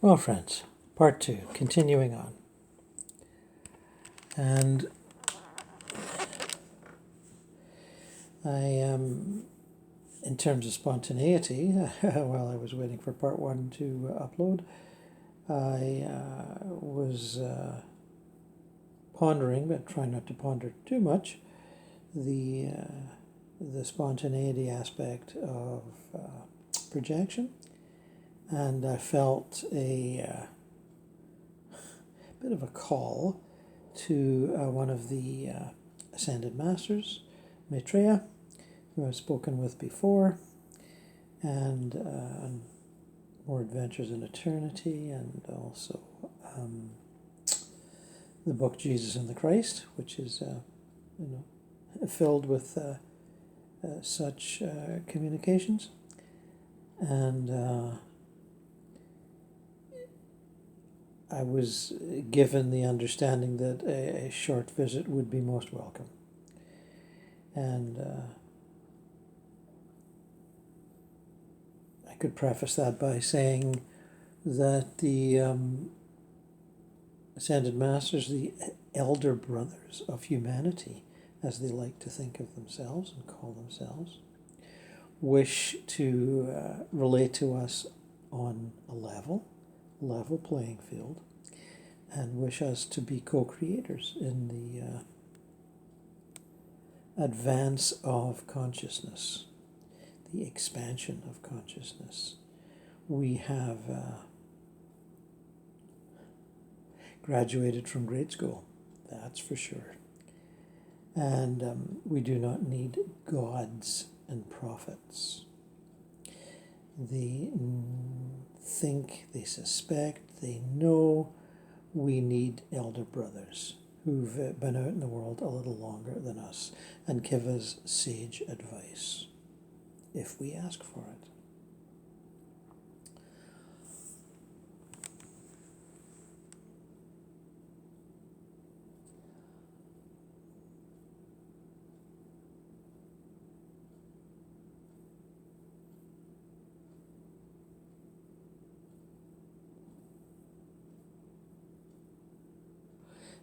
Well, friends, part two, continuing on. And in terms of spontaneity, while I was waiting for part one to upload, I was pondering, but trying not to ponder too much, the spontaneity aspect of projection. And I felt a bit of a call to one of the Ascended Masters, Maitreya, who I've spoken with before, and More Adventures in Eternity, and also the book Jesus and the Christ, which is filled with such communications. And I was given the understanding that a short visit would be most welcome. And I could preface that by saying that the Ascended Masters, the elder brothers of humanity, as they like to think of themselves and call themselves, wish to relate to us on a level playing field, and wish us to be co-creators in the advance of consciousness, the expansion of consciousness. We have graduated from grade school, that's for sure. And we do not need gods and prophets. They think, they suspect, they know we need elder brothers who've been out in the world a little longer than us and give us sage advice if we ask for it.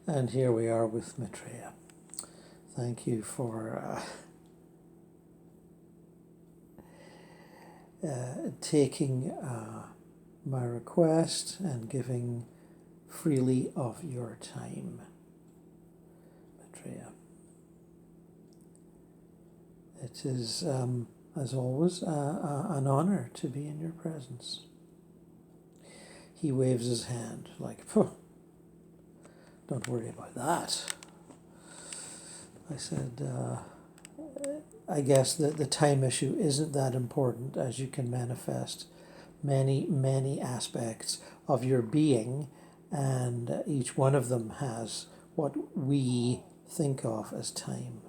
And here we are with Maitreya. Thank you for taking my request and giving freely of your time, Maitreya. It is, as always, an honor to be in your presence. He waves his hand like, don't worry about that. I said, I guess that the time issue isn't that important, as you can manifest many, many aspects of your being, and each one of them has what we think of as time.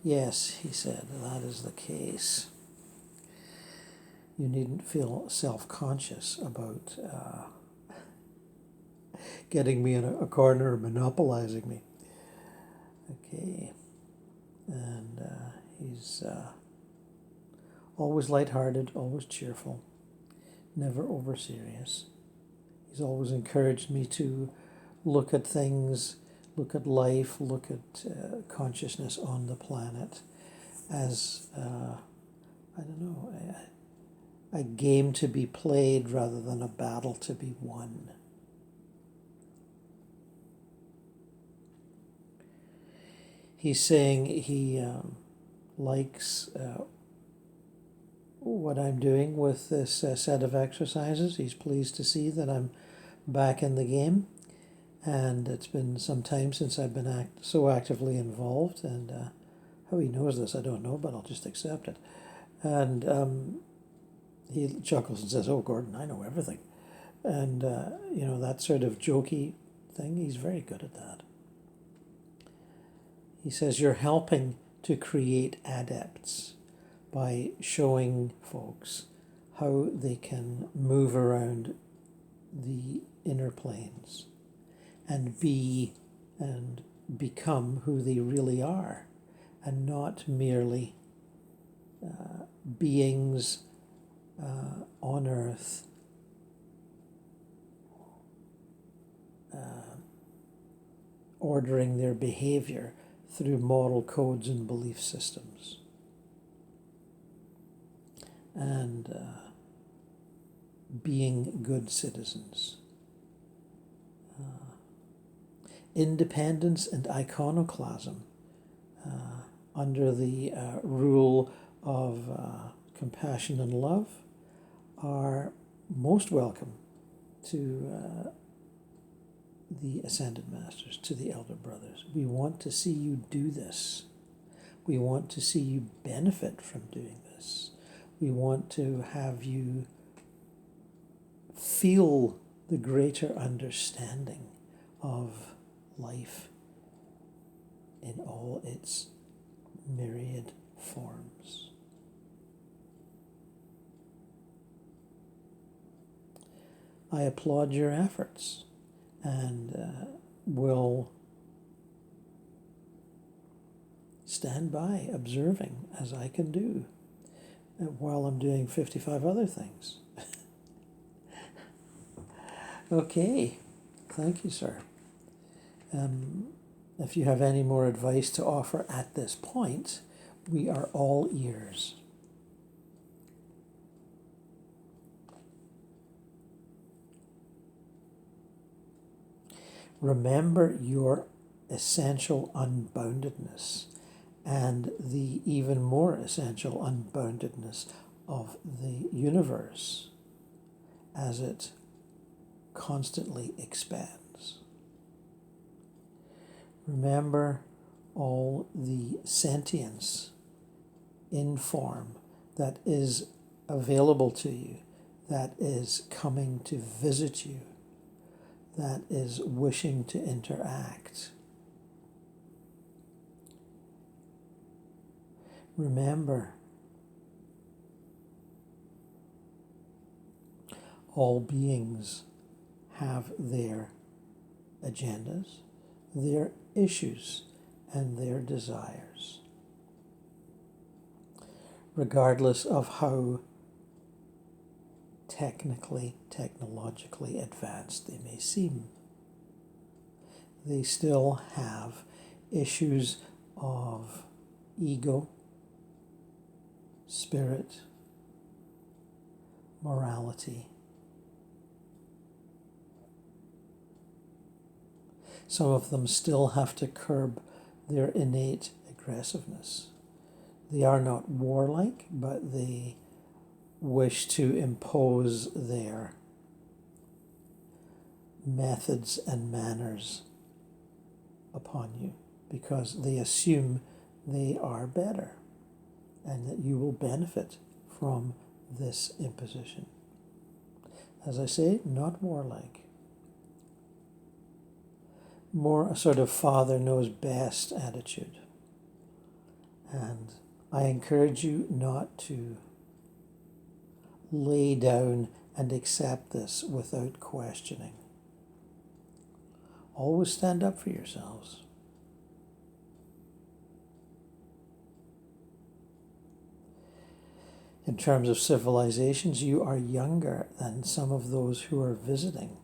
Yes, he said, that is the case. You needn't feel self-conscious about getting me in a corner or monopolizing me. Okay. And he's always lighthearted, always cheerful, never over serious. He's always encouraged me to look at things, look at life, look at consciousness on the planet as, a game to be played rather than a battle to be won. He's saying he likes what I'm doing with this set of exercises. He's pleased to see that I'm back in the game, and it's been some time since I've been so actively involved, and how he knows this I don't know, but I'll just accept it. And he chuckles and says, "Oh, Gordon, I know everything." And that sort of jokey thing, he's very good at that. He says, you're helping to create adepts by showing folks how they can move around the inner planes and be and become who they really are, and not merely beings on earth ordering their behavior through moral codes and belief systems. And being good citizens. Independence and iconoclasm under the rule of compassion and love are most welcome to the Ascended Masters, to the Elder Brothers. We want to see you do this. We want to see you benefit from doing this. We want to have you feel the greater understanding of life in all its myriad forms. I applaud your efforts and will stand by observing as I can do while I'm doing 55 other things. Okay, thank you, sir. If you have any more advice to offer at this point, we are all ears. Remember your essential unboundedness and the even more essential unboundedness of the universe as it constantly expands. Remember all the sentience in form that is available to you, that is coming to visit you, that is wishing to interact. Remember, all beings have their agendas, their issues, and their desires, regardless of how technologically advanced they may seem. They still have issues of ego, spirit, morality. Some of them still have to curb their innate aggressiveness. They are not warlike, but they wish to impose their methods and manners upon you because they assume they are better and that you will benefit from this imposition. As I say, not warlike. More a sort of father knows best attitude. And I encourage you not to lay down and accept this without questioning. Always stand up for yourselves. In terms of civilizations, you are younger than some of those who are visiting.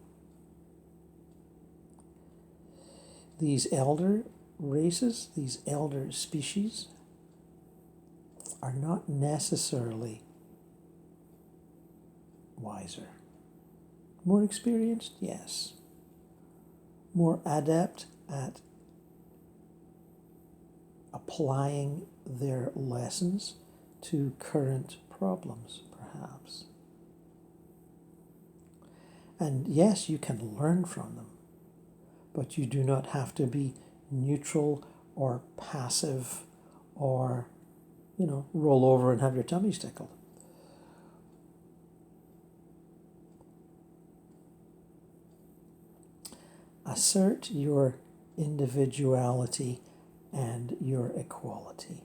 These elder races, these elder species, are not necessarily wiser. More experienced, yes. More adept at applying their lessons to current problems, perhaps. And yes, you can learn from them, but you do not have to be neutral or passive or, roll over and have your tummies tickled. Assert your individuality and your equality.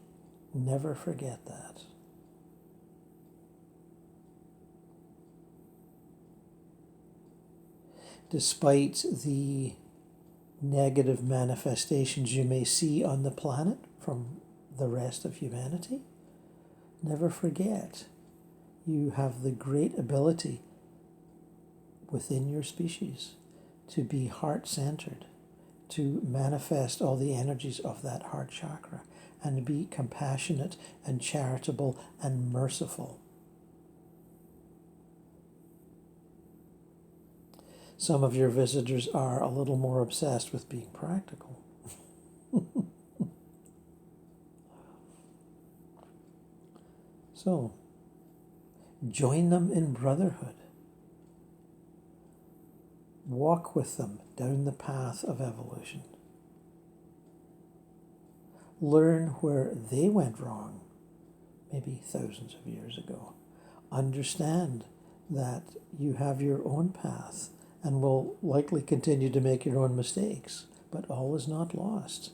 Never forget that. Despite the negative manifestations you may see on the planet from the rest of humanity, never forget you have the great ability within your species to be heart-centered, to manifest all the energies of that heart chakra and be compassionate and charitable and merciful. Some of your visitors are a little more obsessed with being practical. So, join them in brotherhood. Walk with them down the path of evolution. Learn where they went wrong, maybe thousands of years ago. Understand that you have your own path and will likely continue to make your own mistakes, but all is not lost.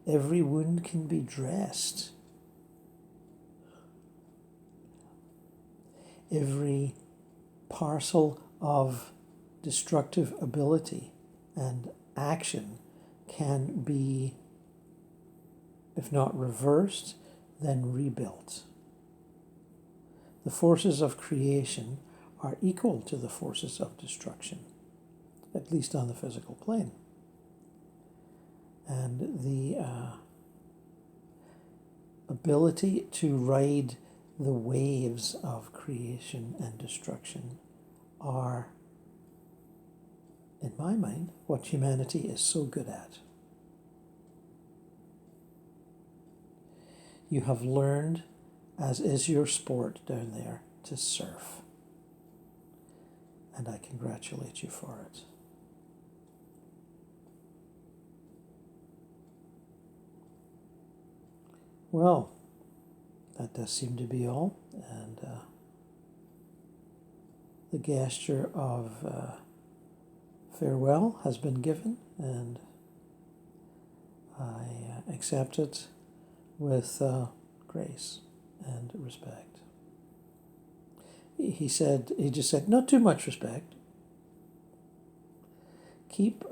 Every wound can be dressed. Every parcel of destructive ability and action can be, if not reversed, then rebuilt. The forces of creation are equal to the forces of destruction, at least on the physical plane. And the ability to ride the waves of creation and destruction are, in my mind, what humanity is so good at. You have learned, as is your sport down there, to surf. And I congratulate you for it. Well, that does seem to be all. And the gesture of farewell has been given, and I accept it with grace and respect. He just said, not too much respect. Keep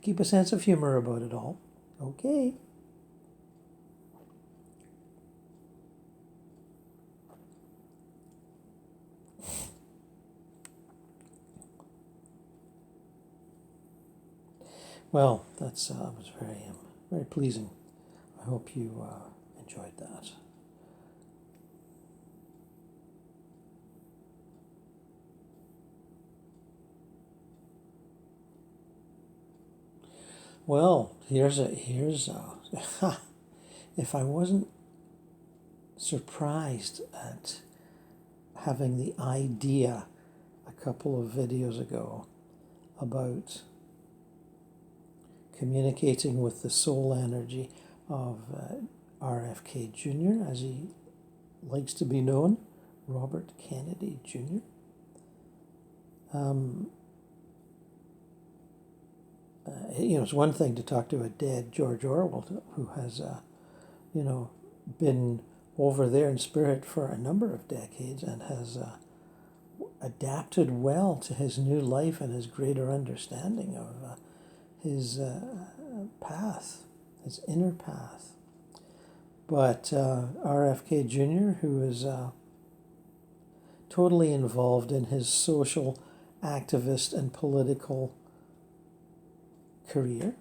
keep a sense of humor about it all. Okay. Well, that's was very pleasing. I hope you enjoyed that. Well, here's if I wasn't surprised at having the idea a couple of videos ago about communicating with the soul energy of RFK Jr., as he likes to be known, Robert Kennedy Jr. It's one thing to talk to a dead George Orwell who has, been over there in spirit for a number of decades and has adapted well to his new life and his greater understanding of his path, his inner path. But RFK Jr., who is totally involved in his social activist and political career,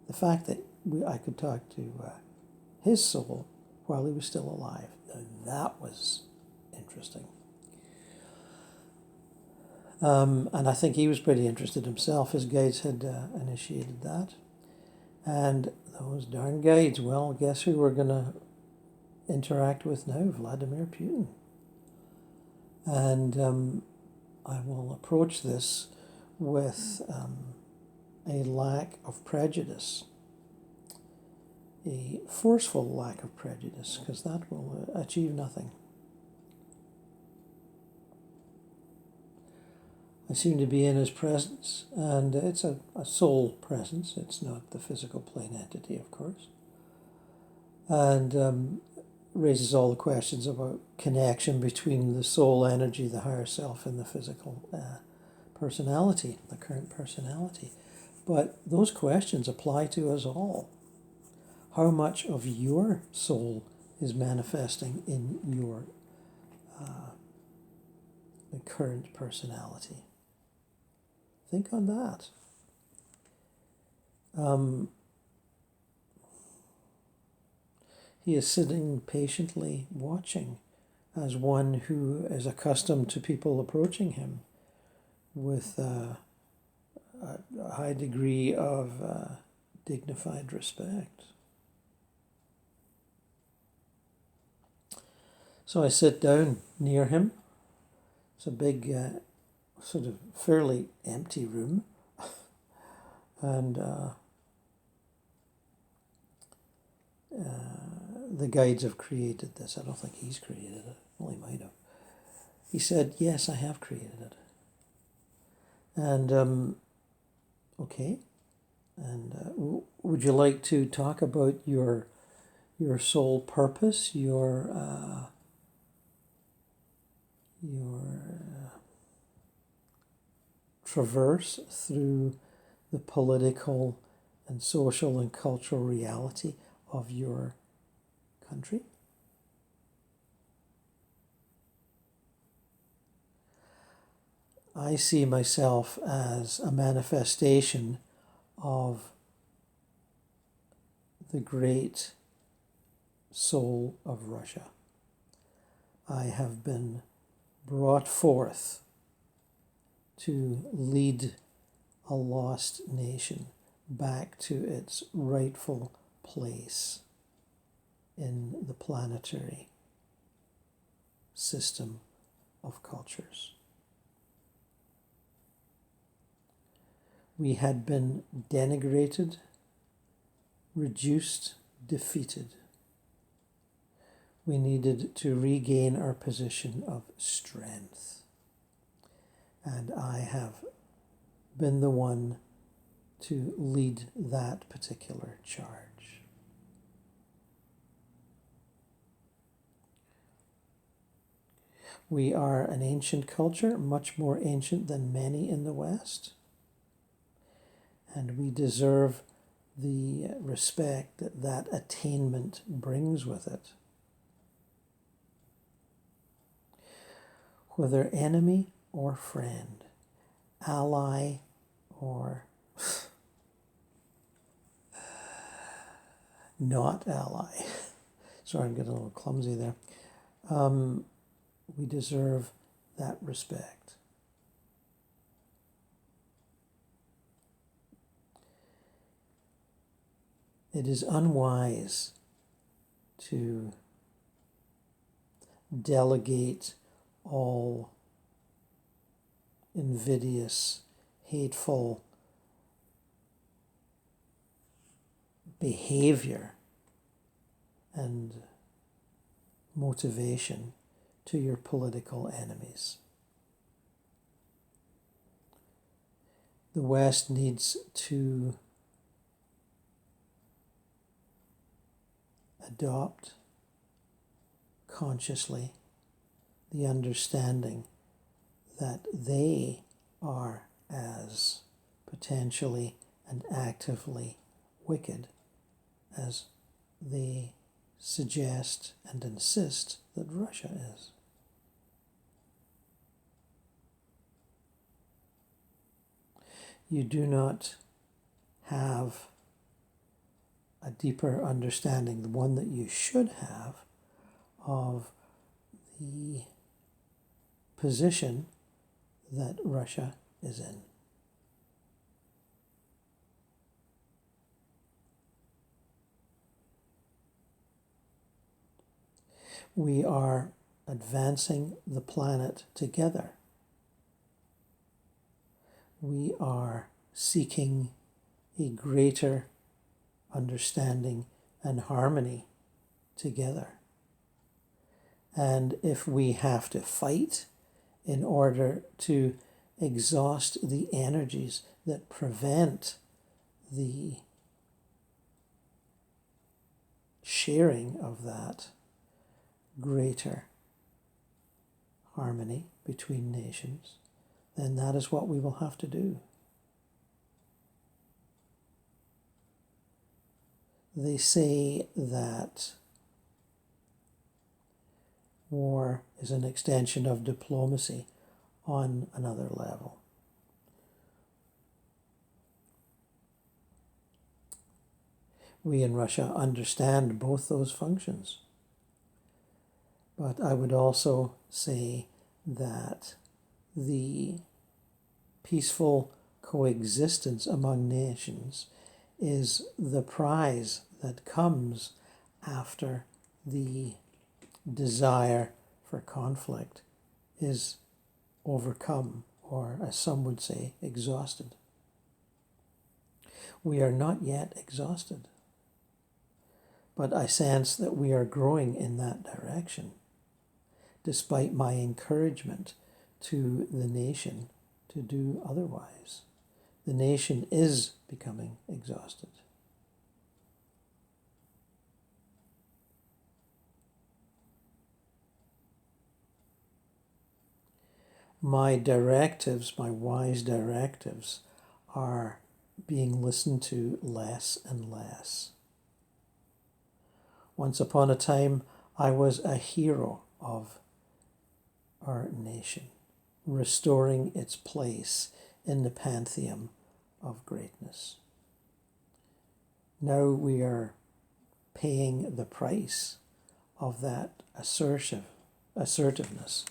the fact that I could talk to his soul while he was still alive, that was interesting. And I think he was pretty interested himself. His guides had initiated that. And those darn guides, well, guess who we're going to interact with now? Vladimir Putin. And I will approach this with a lack of prejudice, a forceful lack of prejudice, because that will achieve nothing. I seem to be in his presence, and it's a soul presence. It's not the physical plane entity, of course. And raises all the questions about connection between the soul energy, the higher self, and the physical personality, the current personality. But those questions apply to us all. How much of your soul is manifesting in your current personality? Think on that. He is sitting patiently watching as one who is accustomed to people approaching him with a high degree of dignified respect. So I sit down near him. It's a big, sort of fairly empty room. And the guides have created this. I don't think he's created it. Well, he might have. He said, yes, I have created it. And, okay. And would you like to talk about your sole purpose, your traverse through the political and social and cultural reality of your country? I see myself as a manifestation of the great soul of Russia. I have been brought forth to lead a lost nation back to its rightful place in the planetary system of cultures. We had been denigrated, reduced, defeated. We needed to regain our position of strength. And I have been the one to lead that particular charge. We are an ancient culture, much more ancient than many in the West. And we deserve the respect that that attainment brings with it. Whether enemy or friend, ally or not ally. Sorry, I'm getting a little clumsy there. We deserve that respect. It is unwise to delegate all invidious, hateful behavior and motivation to your political enemies. The West needs to adopt consciously the understanding that they are as potentially and actively wicked as they suggest and insist that Russia is. You do not have a deeper understanding, the one that you should have, of the position that Russia is in. We are advancing the planet together. We are seeking a greater understanding and harmony together. And if we have to fight in order to exhaust the energies that prevent the sharing of that greater harmony between nations, then that is what we will have to do. They say that war is an extension of diplomacy on another level. We in Russia understand both those functions. But I would also say that the peaceful coexistence among nations is the prize that comes after the desire for conflict is overcome, or as some would say, exhausted. We are not yet exhausted, but I sense that we are growing in that direction, despite my encouragement to the nation to do otherwise. The nation is becoming exhausted. My directives, my wise directives, are being listened to less and less. Once upon a time, I was a hero of our nation, restoring its place in the pantheon of greatness. Now we are paying the price of that assertiveness.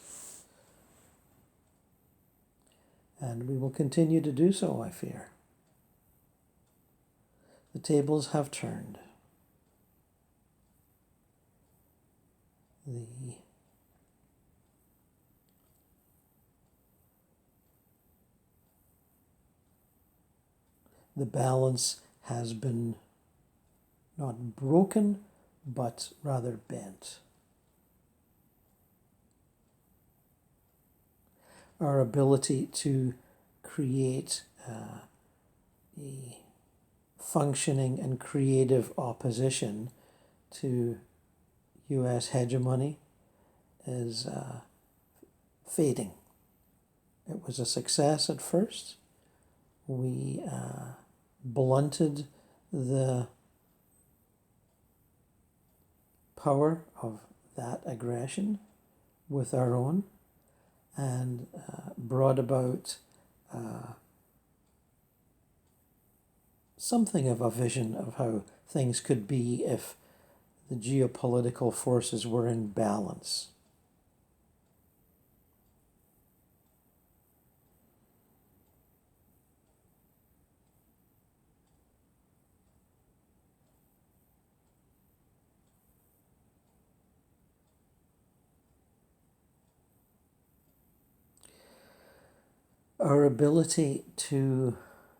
And we will continue to do so, I fear. The tables have turned. The balance has been not broken, but rather bent. Our ability to create a functioning and creative opposition to U.S. hegemony is fading. It was a success at first. We blunted the power of that aggression with our own, and brought about something of a vision of how things could be if the geopolitical forces were in balance. Our ability to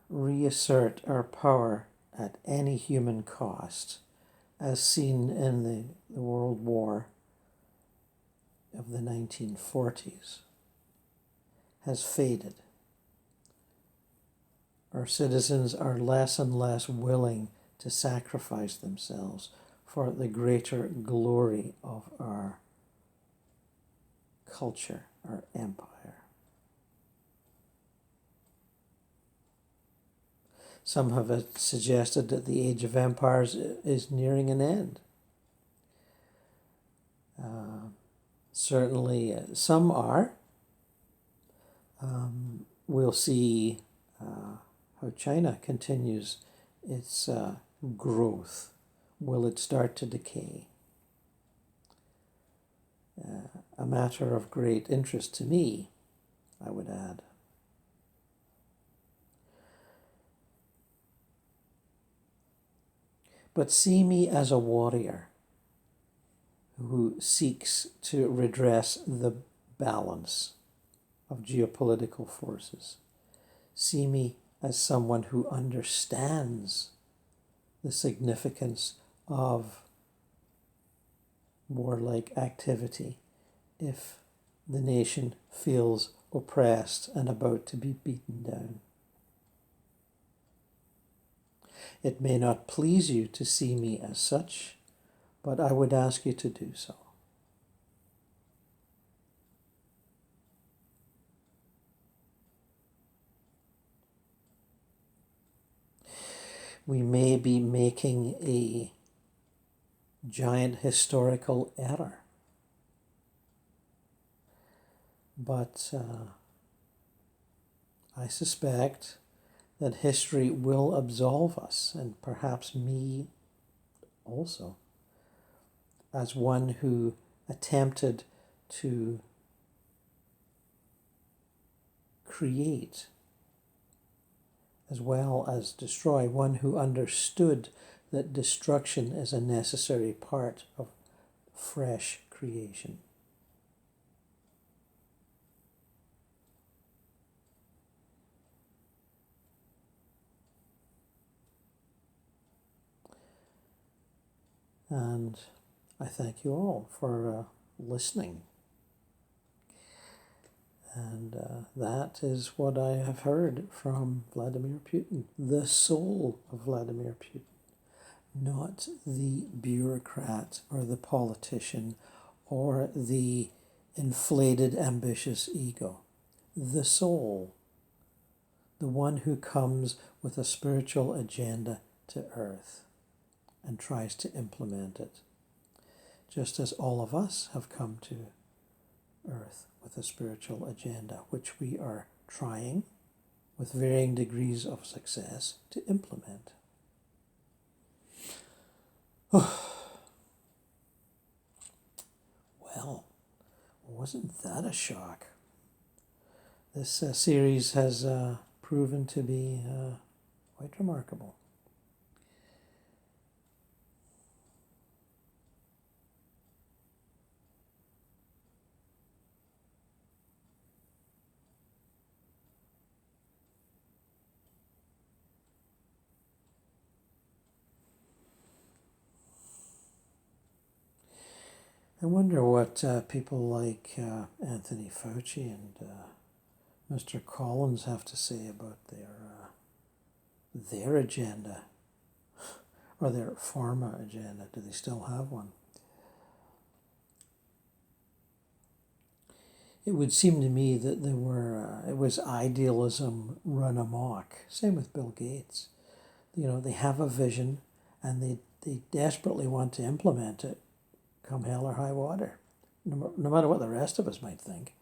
reassert our power at any human cost, as seen in the World War of the 1940s, has faded. Our citizens are less and less willing to sacrifice themselves for the greater glory of our culture, our empire. Some have suggested that the age of empires is nearing an end. Certainly some are. We'll see how China continues its growth. Will it start to decay? A matter of great interest to me, I would add. But see me as a warrior who seeks to redress the balance of geopolitical forces. See me as someone who understands the significance of warlike activity if the nation feels oppressed and about to be beaten down. It may not please you to see me as such, but I would ask you to do so. We may be making a giant historical error, but I suspect that history will absolve us, and perhaps me also, as one who attempted to create as well as destroy, one who understood that destruction is a necessary part of fresh creation. And I thank you all for listening. And that is what I have heard from Vladimir Putin, the soul of Vladimir Putin, not the bureaucrat or the politician or the inflated, ambitious ego. The soul, the one who comes with a spiritual agenda to earth and tries to implement it, just as all of us have come to earth with a spiritual agenda, which we are trying, with varying degrees of success, to implement. Well, wasn't that a shock? This series has proven to be quite remarkable. I wonder what people like Anthony Fauci and Mr. Collins have to say about their agenda, or their pharma agenda. Do they still have one? It would seem to me that it was idealism run amok. Same with Bill Gates. You know, they have a vision and they desperately want to implement it, come hell or high water, no matter what the rest of us might think.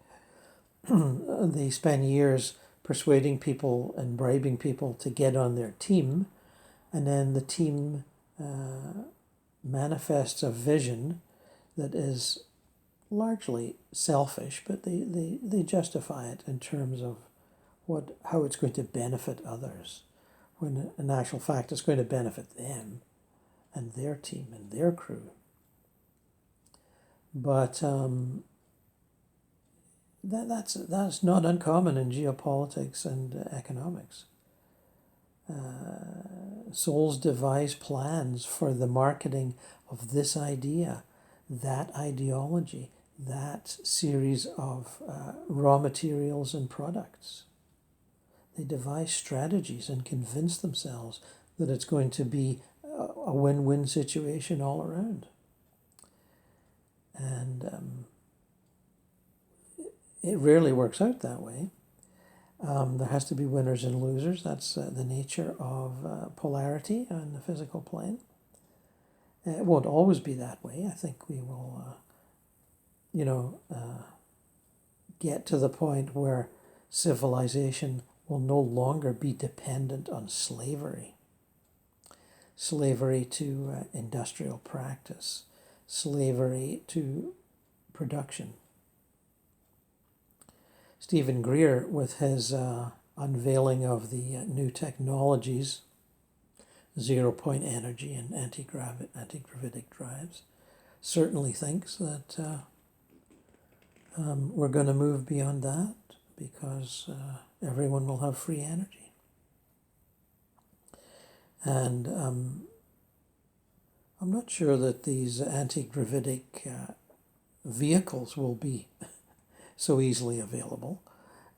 They spend years persuading people and bribing people to get on their team, and then the team manifests a vision that is largely selfish, but they justify it in terms of how it's going to benefit others, when in actual fact it's going to benefit them and their team and their crew. But that's not uncommon in geopolitics and economics. Souls devise plans for the marketing of this idea, that ideology, that series of raw materials and products. They devise strategies and convince themselves that it's going to be a win-win situation all around. And it rarely works out that way. There has to be winners and losers. That's the nature of polarity on the physical plane. It won't always be that way. I think we will, get to the point where civilization will no longer be dependent on slavery. Slavery to industrial practice. Slavery to production. Stephen Greer, with his unveiling of the new technologies, zero-point energy and anti-gravitic drives, certainly thinks that we're going to move beyond that because everyone will have free energy. And I'm not sure that these anti-gravitic vehicles will be so easily available.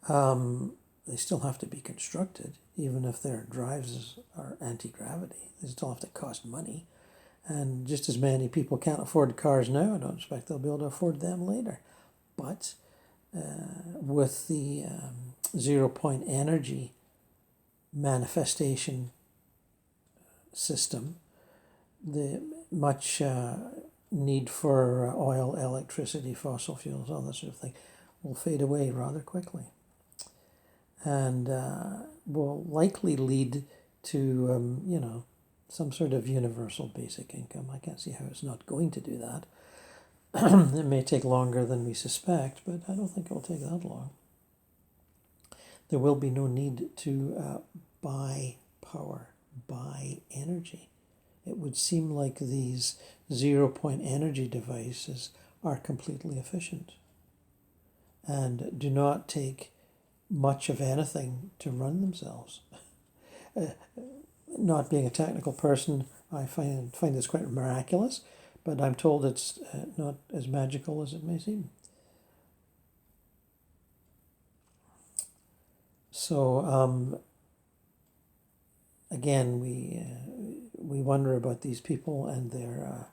They still have to be constructed, even if their drives are anti-gravity. They still have to cost money. And just as many people can't afford cars now, I don't expect they'll be able to afford them later. But with the zero-point energy manifestation system, the much need for oil, electricity, fossil fuels, all that sort of thing, will fade away rather quickly. And will likely lead to, some sort of universal basic income. I can't see how it's not going to do that. It may take longer than we suspect, but I don't think it will take that long. There will be no need to buy power, buy energy. It would seem like these 0-point energy devices are completely efficient and do not take much of anything to run themselves. Not being a technical person, I find this quite miraculous, but I'm told it's not as magical as it may seem. So again, we wonder about these people and their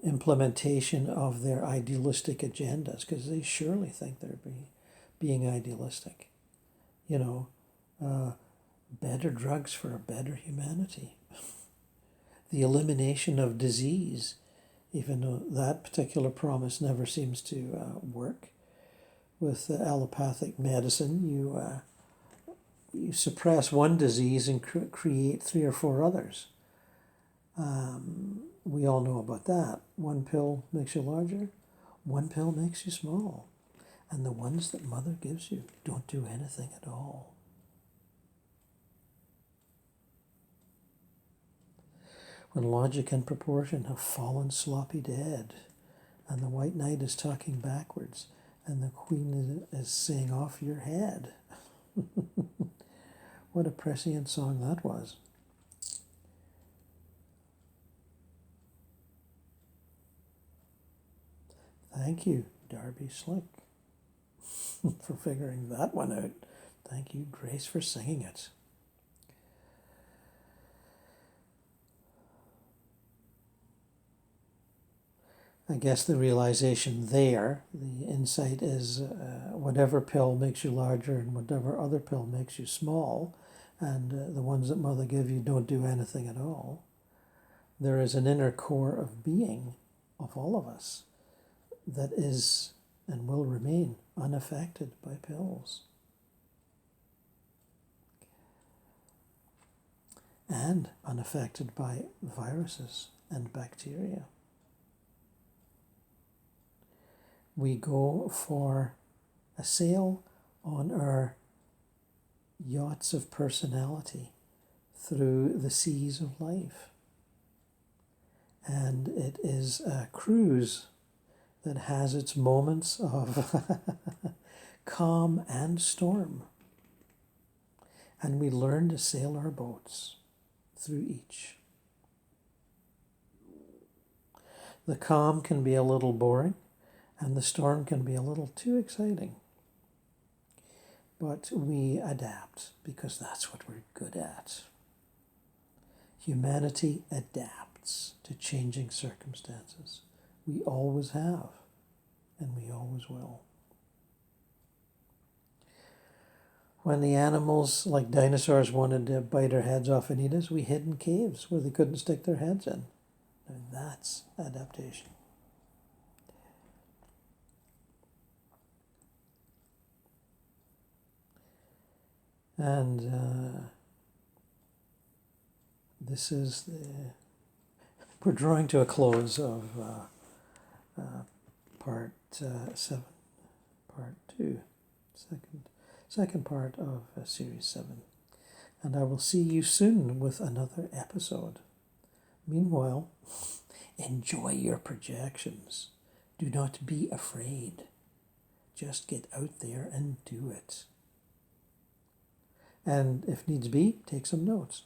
implementation of their idealistic agendas, because they surely think they're being idealistic. Better drugs for a better humanity. The elimination of disease, even though that particular promise never seems to work. With allopathic medicine, you suppress one disease and create 3 or 4 others. We all know about that. One pill makes you larger, one pill makes you small. And the ones that mother gives you don't do anything at all. When logic and proportion have fallen sloppy dead, and the white knight is talking backwards, and the queen is saying off your head. What a prescient song that was. Thank you, Darby Slick, for figuring that one out. Thank you, Grace, for singing it. I guess the realization there, the insight is whatever pill makes you larger and whatever other pill makes you small, and the ones that mother give you don't do anything at all. There is an inner core of being of all of us that is and will remain unaffected by pills. And unaffected by viruses and bacteria. We go for a sail on our yachts of personality through the seas of life. And it is a cruise that has its moments of calm and storm. And we learn to sail our boats through each. The calm can be a little boring, and the storm can be a little too exciting. But we adapt, because that's what we're good at. Humanity adapts to changing circumstances. We always have, and we always will. When the animals, like dinosaurs, wanted to bite our heads off and eat us, we hid in caves where they couldn't stick their heads in. Now that's adaptation. And this is we're drawing to a close of part 7, part 2, second part of series 7. And I will see you soon with another episode. Meanwhile, enjoy your projections. Do not be afraid. Just get out there and do it. And if needs be, take some notes.